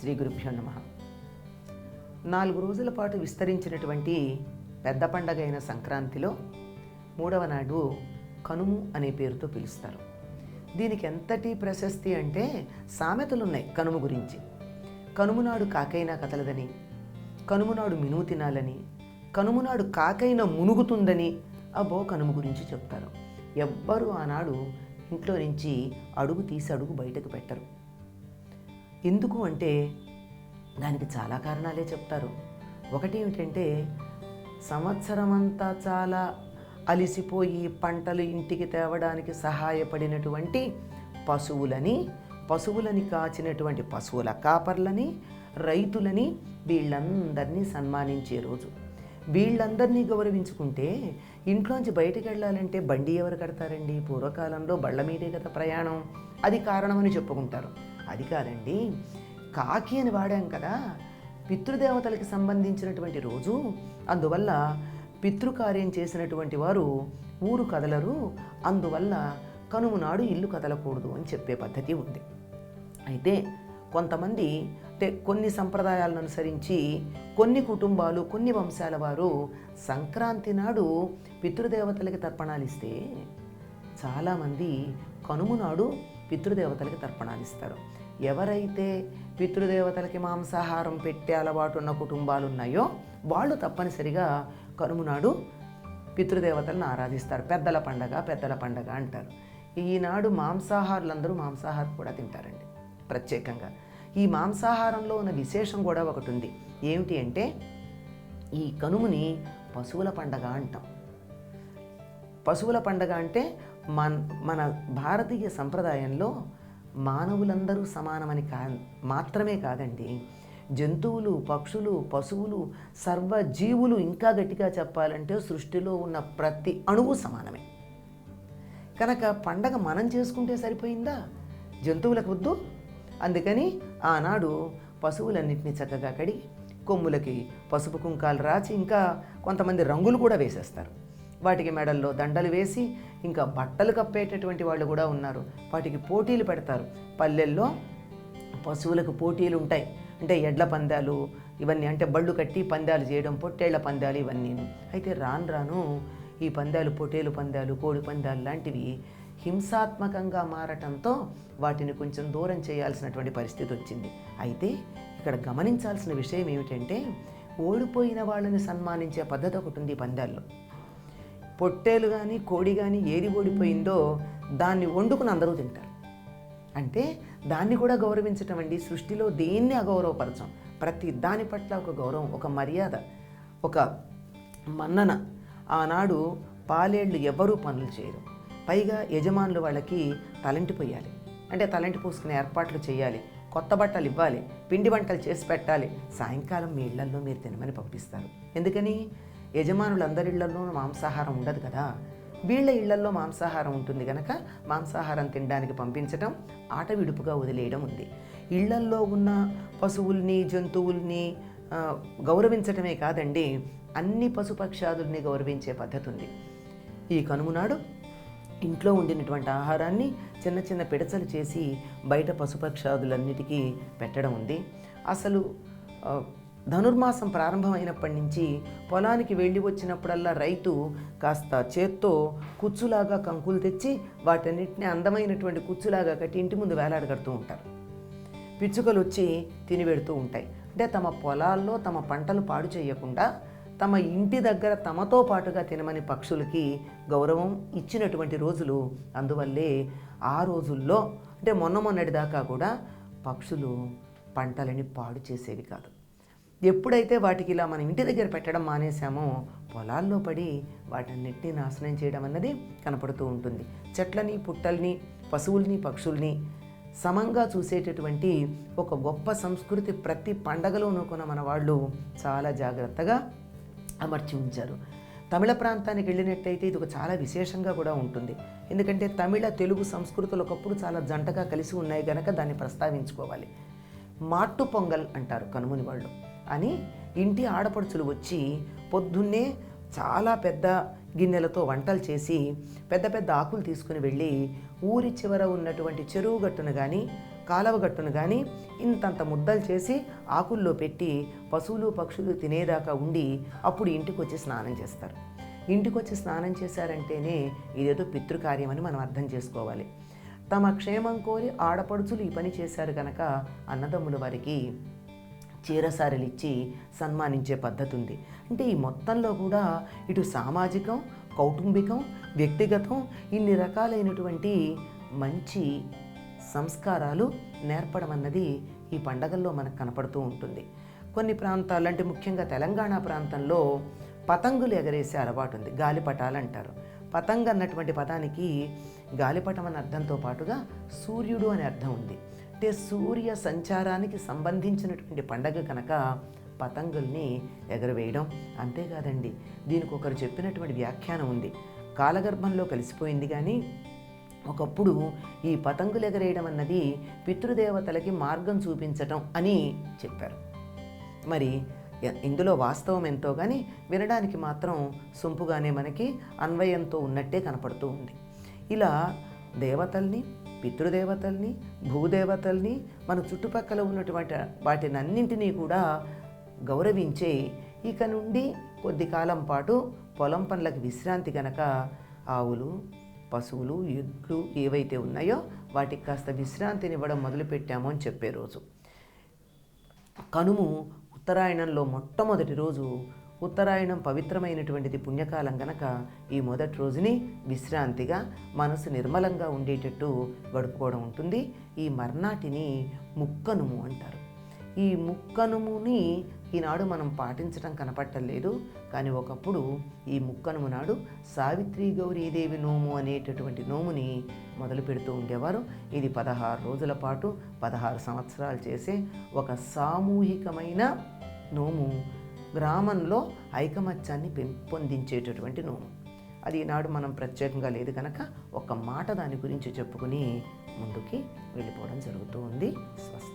శ్రీ గురుభ్యో నమః. 4 రోజుల పాటు విస్తరించినటువంటి పెద్ద పండగ అయిన సంక్రాంతిలో 3వ నాడు కనుము అనే పేరుతో పిలుస్తారు. దీనికి ఎంతటి ప్రశస్తి అంటే సామెతలు ఉన్నాయి కనుము గురించి. కనుము నాడు కాకైనా కదలదని, కనుము నాడు మినుము తినాలని, కనుము నాడు కాకైనా మునుగుతుందని అబ్బో కనుము గురించి చెప్తారు. ఎవ్వరూ ఆనాడు ఇంట్లో నుంచి అడుగు తీసి అడుగు బయటకు పెట్టరు. ఎందుకు అంటే దానికి చాలా కారణాలే చెప్తారు. ఒకటి ఏమిటంటే సంవత్సరం అంతా చాలా అలిసిపోయి పంటలు ఇంటికి తేవడానికి సహాయపడినటువంటి పశువులని కాచినటువంటి పశువుల కాపర్లని, రైతులని, వీళ్ళందరినీ సన్మానించే రోజు. వీళ్ళందరినీ గౌరవించుకుంటే ఇంట్లోంచి బయటకు వెళ్ళాలంటే బండి ఎవరు కడతారండి? పూర్వకాలంలో బళ్ళ మీదే కదా ప్రయాణం. అది కారణమని చెప్పుకుంటారు. అది కాదండి, కాకి అని వాడాం కదా, పితృదేవతలకి సంబంధించినటువంటి రోజు. అందువల్ల పితృకార్యం చేసినటువంటి వారు ఊరు కదలరు, అందువల్ల కనుము నాడు ఇల్లు కదలకూడదు అని చెప్పే పద్ధతి ఉంది. అయితే కొంతమంది అంటే కొన్ని సంప్రదాయాలను అనుసరించి కొన్ని కుటుంబాలు, కొన్ని వంశాల వారు సంక్రాంతి నాడు పితృదేవతలకి తర్పణాలు ఇస్తే చాలామంది కనుము నాడు పితృదేవతలకి తర్పణాలు ఇస్తారు. ఎవరైతే పితృదేవతలకి మాంసాహారం పెట్టే అలవాటు ఉన్న కుటుంబాలు ఉన్నాయో వాళ్ళు తప్పనిసరిగా కనుము నాడు పితృదేవతలను ఆరాధిస్తారు. పెద్దల పండగ అంటారు. ఈనాడు మాంసాహారులందరూ మాంసాహారం కూడా తింటారండి ప్రత్యేకంగా. ఈ మాంసాహారంలో ఉన్న విశేషం కూడా ఒకటి ఉంది. ఏమిటి అంటే ఈ కనుముని పశువుల పండగ అంటాం. పశువుల పండగ అంటే మన భారతీయ సంప్రదాయంలో మానవులందరూ సమానమని మాత్రమే కాదండి, జంతువులు, పక్షులు, పశువులు, సర్వజీవులు, ఇంకా గట్టిగా చెప్పాలంటే సృష్టిలో ఉన్న ప్రతి అణువు సమానమే. కనుక పండగ మనం చేసుకుంటే సరిపోయిందా? జంతువులకు వద్దు. అందుకని ఆనాడు పశువులన్నింటినీ చక్కగా కడిగి కొమ్ములకి పసుపు కుంకాలు రాచి ఇంకా కొంతమంది రంగులు కూడా వేసేస్తారు. వాటికి మెడల్లో దండలు వేసి ఇంకా బట్టలు కప్పేటటువంటి వాళ్ళు కూడా ఉన్నారు. వాటికి పోటీలు పెడతారు. పల్లెల్లో పశువులకు పోటీలు ఉంటాయి. అంటే ఎడ్ల పందాలు ఇవన్నీ, అంటే బళ్ళు కట్టి పందాలు చేయడం, పొట్టేళ్ల పందాలు ఇవన్నీ. అయితే రాను ఈ పందాలు, పొట్టేలు పందాలు, కోడి పందాలు లాంటివి హింసాత్మకంగా మారటంతో వాటిని కొంచెం దూరం చేయాల్సినటువంటి పరిస్థితి వచ్చింది. అయితే ఇక్కడ గమనించాల్సిన విషయం ఏమిటంటే ఓడిపోయిన వాళ్ళని సన్మానించే పద్ధతి ఒకటి ఉంది పందాల్లో. పొట్టేలు కానీ కోడి కానీ ఏది ఓడిపోయిందో దాన్ని వండుకుని అందరూ తింటారు. అంటే దాన్ని కూడా గౌరవించటం అండి. సృష్టిలో దేన్ని అగౌరవపరచం. ప్రతి దాని పట్ల ఒక గౌరవం, ఒక మర్యాద, ఒక మన్నన. ఆనాడు పాలేళ్ళు ఎవరూ పనులు చేయరు. పైగా యజమానులు వాళ్ళకి తలంటి పోయాలి, అంటే తలంటి పోసుకునే ఏర్పాట్లు చేయాలి, కొత్త బట్టలు ఇవ్వాలి, పిండి వంటలు చేసి పెట్టాలి. సాయంకాలం మీ ఇళ్లల్లో మీరు తినమని పంపిస్తారు. ఎందుకని? యజమానులందరి ఇళ్లలోనూ మాంసాహారం ఉండదు కదా, వీళ్ళ ఇళ్లల్లో మాంసాహారం ఉంటుంది కనుక మాంసాహారం తినడానికి పంపించటం, ఆట విడుపుగా వదిలేయడం ఉంది. ఇళ్లల్లో ఉన్న పశువుల్ని, జంతువుల్ని గౌరవించటమే కాదండి, అన్ని పశుపక్షాదుల్ని గౌరవించే పద్ధతి ఉంది. ఈ కనుము నాడు ఇంట్లో ఉండినటువంటి ఆహారాన్ని చిన్న చిన్న పిడచలు చేసి బయట పశుపక్షాదులన్నిటికీ పెట్టడం ఉంది. అసలు ధనుర్మాసం ప్రారంభమైనప్పటి నుంచి పొలానికి వెళ్ళి వచ్చినప్పుడల్లా రైతు కాస్త చేత్తో కుచ్చులాగా కంకులు తెచ్చి వాటన్నిటిని అందమైనటువంటి కుచ్చులాగా కట్టి ఇంటి ముందు వేలాడగడుతూ ఉంటారు. పిచ్చుకలు వచ్చి తినిపెడుతూ ఉంటాయి. అంటే తమ పొలాల్లో తమ పంటలు పాడు చేయకుండా తమ ఇంటి దగ్గర తమతో పాటుగా తినమని పక్షులకి గౌరవం ఇచ్చినటువంటి రోజులు. అందువల్లే ఆ రోజుల్లో, అంటే మొన్నటి దాకా కూడా పక్షులు పంటలని పాడు చేసేవి కాదు. ఎప్పుడైతే వాటికి ఇలా మనం ఇంటి దగ్గర పెట్టడం మానేశామో పొలాల్లో పడి వాటన్నిటినీ నాశనం చేయడం అన్నది కనపడుతూ ఉంటుంది. చెట్లని, పుట్టల్ని, పశువుల్ని, పక్షుల్ని సమంగా చూసేటటువంటి ఒక గొప్ప సంస్కృతి ప్రతి పండగలోనూ కూడా మన వాళ్ళు చాలా జాగ్రత్తగా అమర్చి ఉంచారు. తమిళ ప్రాంతానికి వెళ్ళినట్టయితే ఇది ఒక చాలా విశేషంగా కూడా ఉంటుంది. ఎందుకంటే తమిళ, తెలుగు సంస్కృతులు ఒకప్పుడు చాలా జంటగా కలిసి ఉన్నాయి కనుక దాన్ని ప్రస్తావించుకోవాలి. మాట్టు పొంగల్ అంటారు కనుముని వాళ్ళు అని. ఇంటి ఆడపడుచులు వచ్చి పొద్దున్నే చాలా పెద్ద గిన్నెలతో వంటలు చేసి పెద్ద పెద్ద ఆకులు తీసుకుని వెళ్ళి ఊరి చివర ఉన్నటువంటి చెరువు గట్టును కానీ కాలవ గట్టును కానీ ఇంతంత ముద్దలు చేసి ఆకుల్లో పెట్టి పశువులు పక్షులు తినేదాకా ఉండి అప్పుడు ఇంటికి వచ్చి స్నానం చేస్తారు. ఇంటికి వచ్చి స్నానం చేశారంటేనే ఇదేదో పితృకార్యం అని మనం అర్థం చేసుకోవాలి. తమ క్షేమం కోరి ఆడపడుచులు ఈ పని చేశారు కనుక అన్నదమ్ముల వారికి చీరసారెలు ఇచ్చి సన్మానించే పద్ధతి ఉంది. అంటే ఈ మొత్తంలో కూడా ఇటు సామాజికం, కౌటుంబికం, వ్యక్తిగతం ఇన్ని రకాలైనటువంటి మంచి సంస్కారాలు నేర్పడం అన్నది ఈ పండగల్లో మనకు కనపడుతూ ఉంటుంది. కొన్ని ప్రాంతాలు అంటే ముఖ్యంగా తెలంగాణ ప్రాంతంలో పతంగులు ఎగరేసే అలవాటు ఉంది. గాలిపటాలు అంటారు. పతంగ్ అన్నటువంటి పదానికి గాలిపటం అనే అర్థంతో పాటుగా సూర్యుడు అనే అర్థం ఉంది. అంటే సూర్య సంచారానికి సంబంధించినటువంటి పండగ కనుక పతంగుల్ని ఎగరవేయడం. అంతేకాదండి, దీనికి ఒకరు చెప్పినటువంటి వ్యాఖ్యానం ఉంది. కాలగర్భంలో కలిసిపోయింది కానీ ఒకప్పుడు ఈ పతంగులు ఎగరేయడం అన్నది పితృదేవతలకి మార్గం చూపించటం అని చెప్పారు. మరి ఇందులో వాస్తవం ఎంతో కానీ వినడానికి మాత్రం సొంపుగానే మనకి అన్వయంతో ఉన్నట్టే కనపడుతూ ఉంది. ఇలా దేవతల్ని, పితృదేవతల్ని, భూదేవతల్ని, మన చుట్టుపక్కల ఉన్నటువంటి వాటినన్నింటినీ కూడా గౌరవించే ఇక నుండి కొద్ది కాలం పాటు పొలం పనులకు విశ్రాంతి కనుక ఆవులు, పశువులు, ఎడ్లు ఏవైతే ఉన్నాయో వాటికి కాస్త విశ్రాంతినివ్వడం మొదలుపెట్టాము అని చెప్పే రోజు కనుము. ఉత్తరాయణంలో మొట్టమొదటి రోజు. ఉత్తరాయణం పవిత్రమైనటువంటిది, పుణ్యకాలం గనక ఈ మొదటి రోజుని విశ్రాంతిగా మనసు నిర్మలంగా ఉండేటట్టు గడుపుకోవడం ఉంటుంది. ఈ మర్నాటిని ముక్కనుము అంటారు. ఈ ముక్కనుముని ఈనాడు మనం పాటించడం కనపట్టలేదు, కానీ ఒకప్పుడు ఈ ముక్కనుము నాడు సావిత్రి గౌరీదేవి నోము అనేటటువంటి నోముని మొదలు పెడుతూ ఉండేవారు. ఇది 16 రోజుల పాటు 16 సంవత్సరాలు చేసే ఒక సామూహికమైన నోము. గ్రామంలో ఐకమత్యాన్ని పెంపొందించేటటువంటి నోము. అది ఈనాడు మనం ప్రత్యేకంగా లేదు కనుక ఒక మాట దాని గురించి చెప్పుకుని ముందుకి వెళ్ళిపోవడం జరుగుతూ ఉంది. స్వస్తి.